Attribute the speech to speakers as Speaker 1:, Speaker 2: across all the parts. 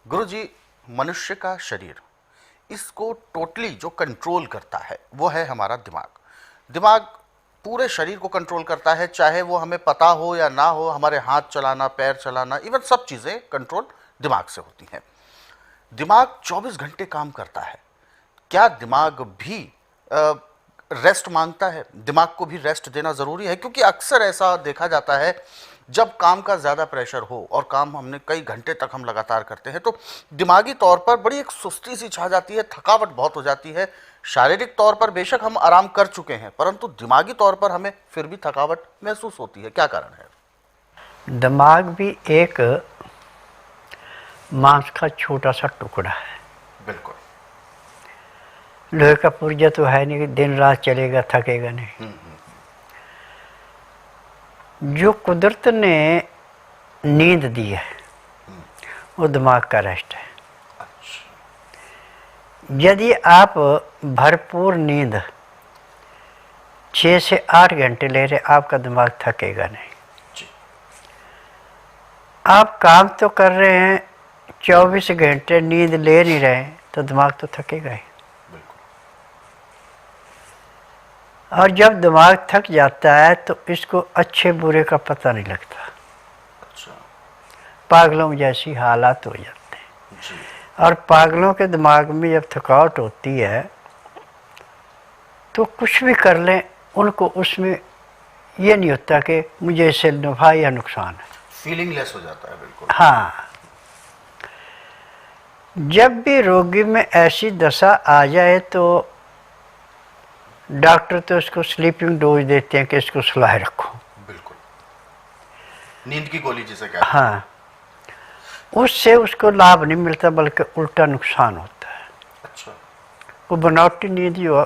Speaker 1: गुरुजी, मनुष्य का शरीर, इसको टोटली जो कंट्रोल करता है वो है हमारा दिमाग। दिमाग पूरे शरीर को कंट्रोल करता है, चाहे वो हमें पता हो या ना हो। हमारे हाथ चलाना, पैर चलाना, इवन सब चीज़ें कंट्रोल दिमाग से होती हैं। दिमाग 24 घंटे काम करता है। क्या दिमाग भी रेस्ट मांगता है? दिमाग को भी रेस्ट देना ज़रूरी है, क्योंकि अक्सर ऐसा देखा जाता है जब काम का ज़्यादा प्रेशर हो और काम हमने कई घंटे तक हम लगातार करते हैं तो दिमागी तौर पर बड़ी एक सुस्ती सी छा जाती है, थकावट बहुत हो जाती है। शारीरिक तौर पर बेशक हम आराम कर चुके हैं, परंतु दिमागी तौर पर हमें फिर भी थकावट महसूस होती है। क्या कारण है?
Speaker 2: दिमाग भी एक मांस का छोटा सा टुकड़ा है।
Speaker 1: बिल्कुल।
Speaker 2: लोहे का पुर्जा तो है नहीं कि दिन रात चलेगा, थकेगा नहीं। जो कुदरत ने नींद दी है वो दिमाग का रेस्ट है। यदि आप भरपूर नींद 6 से 8 घंटे ले रहे, आपका दिमाग थकेगा नहीं। आप काम तो कर रहे हैं, 24 घंटे नींद ले नहीं रहे, तो दिमाग तो थकेगा ही। और जब दिमाग थक जाता है तो इसको अच्छे बुरे का पता नहीं लगता। पागलों जैसी हालात हो जाते हैं। और पागलों के दिमाग में जब थकावट होती है तो कुछ भी कर लें, उनको उसमें ये नहीं होता कि मुझे इससे नफा या नुकसान है।
Speaker 1: फीलिंगलेस हो जाता है। बिल्कुल।
Speaker 2: हाँ, जब भी रोगी में ऐसी दशा आ जाए तो डॉक्टर तो इसको स्लीपिंग डोज देते हैं कि इसको सुलाए रखो।
Speaker 1: बिल्कुल, नींद की गोली जिसे कहते हैं।
Speaker 2: हाँ, उससे उसको लाभ नहीं मिलता बल्कि उल्टा नुकसान होता है।
Speaker 1: अच्छा।
Speaker 2: वो बनावटी नींद जो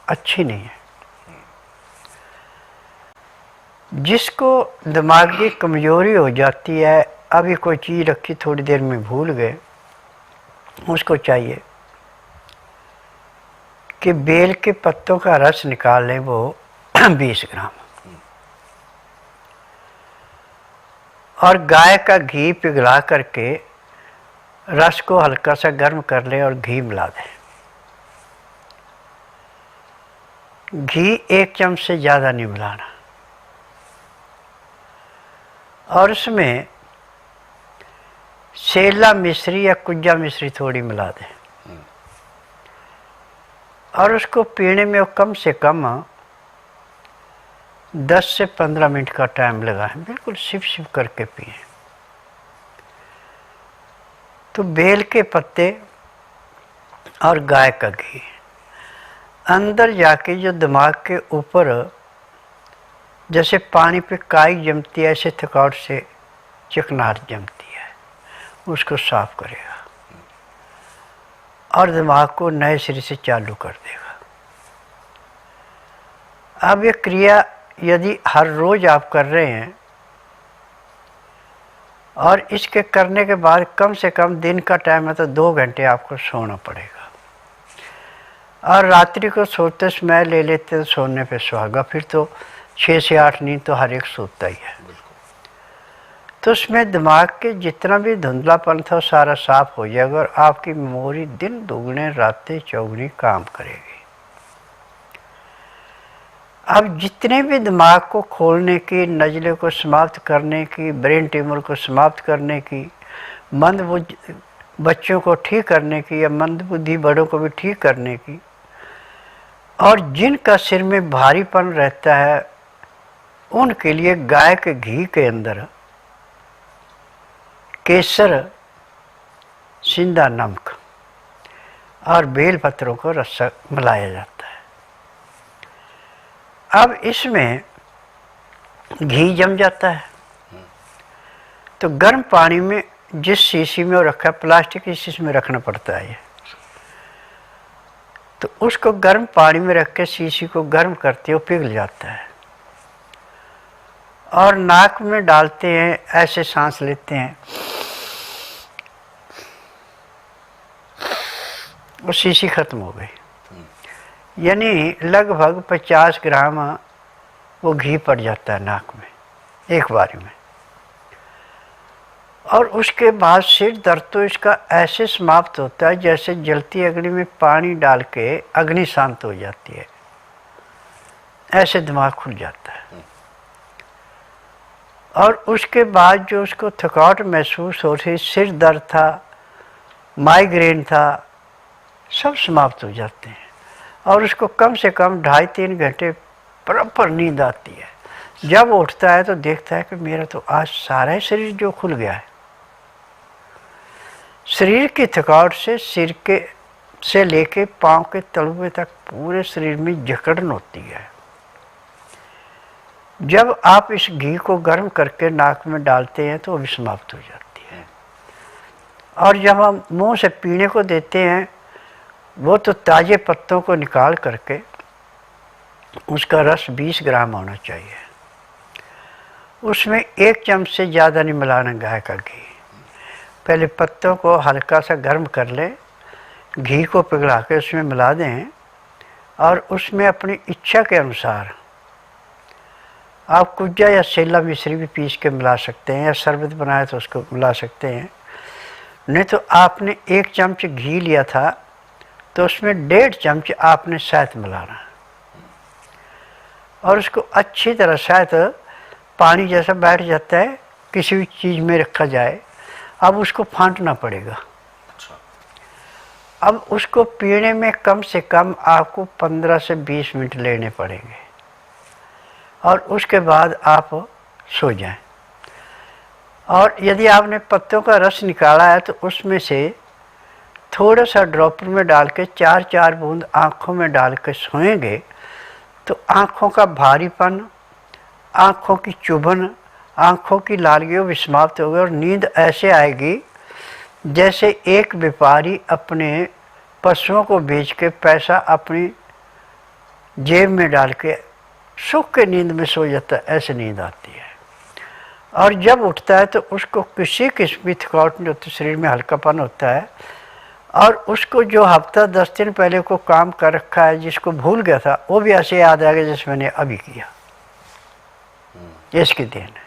Speaker 2: अच्छी नहीं है। जिसको दिमाग की कमजोरी हो जाती है, अभी कोई चीज़ रखी थोड़ी देर में भूल गए, उसको चाहिए कि बेल के पत्तों का रस निकाल लें, वो 20 ग्राम, और गाय का घी पिघला करके रस को हल्का सा गर्म कर लें और घी मिला दें। घी 1 चम्मच से ज़्यादा नहीं मिलाना, और उसमें सेला मिश्री या कुज्जा मिश्री थोड़ी मिला दें, और उसको पीने में कम से कम 10 से 15 मिनट का टाइम लगाएं। बिल्कुल सिप सिप करके पिएं। तो बेल के पत्ते और गाय का घी अंदर जाके जो दिमाग के ऊपर जैसे पानी पे काई जमती है, ऐसे थकावट से चिकनाहट जमती है, उसको साफ करेगा और दिमाग को नए सिरे से चालू कर देगा। अब ये क्रिया यदि हर रोज आप कर रहे हैं और इसके करने के बाद कम से कम दिन का टाइम है तो 2 घंटे आपको सोना पड़ेगा, और रात्रि को सोते समय ले लेते तो सोने पे सुहागा, फिर तो 6 से 8 नींद तो हर एक सोता ही है। तो उसमें दिमाग के जितना भी धुंधलापन था सारा साफ हो जाएगा और आपकी मेमोरी दिन दुगने रातें चौगुनी काम करेगी। अब जितने भी दिमाग को खोलने की, नज़ले को समाप्त करने की, ब्रेन ट्यूमर को समाप्त करने की, मंदबुद्धि बच्चों को ठीक करने की या मंदबुद्धि बड़ों को भी ठीक करने की, और जिनका सिर में भारीपन रहता है उनके लिए गाय के घी के अंदर केसर, सिंधा नमक और बेल पत्रों को रस मिलाया जाता है। अब इसमें घी जम जाता है तो गर्म पानी में, जिस शीशी में वो रखा है, प्लास्टिक की शीशी में रखना पड़ता है ये, तो उसको गर्म पानी में रख के शीशी को गर्म करते हो पिघल जाता है, और नाक में डालते हैं, ऐसे सांस लेते हैं, वो शीशी खत्म हो गई। यानी लगभग 50 ग्राम वो घी पड़ जाता है नाक में एक बारी में। और उसके बाद सिर दर्द तो इसका ऐसे समाप्त होता है जैसे जलती अग्नि में पानी डाल के अग्नि शांत हो जाती है, ऐसे दिमाग खुल जाता है। और उसके बाद जो उसको थकावट महसूस हो रही, सिर दर्द था, माइग्रेन था, सब समाप्त हो जाते हैं और उसको कम से कम 2.5-3 घंटे प्रॉपर नींद आती है। जब उठता है तो देखता है कि मेरा तो आज सारा ही शरीर जो खुल गया है। शरीर की थकावट से सिर के से लेके पांव के तलवे तक पूरे शरीर में जकड़न होती है। जब आप इस घी को गर्म करके नाक में डालते हैं तो वो भी समाप्त हो जाती है। और जब हम मुंह से पीने को देते हैं, वो तो ताज़े पत्तों को निकाल करके उसका रस 20 ग्राम होना चाहिए। उसमें 1 चम्मच से ज़्यादा नहीं मिलाना गाय का घी। पहले पत्तों को हल्का सा गर्म कर लें, घी को पिघला के उसमें मिला दें और उसमें अपनी इच्छा के अनुसार आप कुज्जा या सेला मिश्री भी पीस के मिला सकते हैं, या शरबत बनाए तो उसको मिला सकते हैं। नहीं तो आपने 1 चम्मच घी लिया था तो उसमें 1.5 चम्मच आपने शहद मिलाना और उसको अच्छी तरह, शहद पानी जैसा बैठ जाता है किसी भी चीज़ में रखा जाए, अब उसको फाँटना पड़ेगा। अब उसको पीने में कम से कम आपको 15 से 20 मिनट लेने पड़ेंगे और उसके बाद आप सो जाएं। और यदि आपने पत्तों का रस निकाला है तो उसमें से थोड़ा सा ड्रॉपर में डाल के 4-4 बूंद आँखों में डाल के सोएंगे तो आँखों का भारीपन, आँखों की चुभन, आँखों की लालगी भी समाप्त हो गई और नींद ऐसे आएगी जैसे एक व्यापारी अपने पशुओं को बेच के पैसा अपनी जेब में डाल के सुख के नींद में सो जाता है, ऐसे नींद आती है। और जब उठता है तो उसको किसी किस्म की थकावट नहीं होती, शरीर में हल्कापन होता है और उसको जो हफ्ता 10 दिन पहले को काम कर रखा है, जिसको भूल गया था, वो भी ऐसे याद आएगा जैसे मैंने अभी किया। इसकी देन है।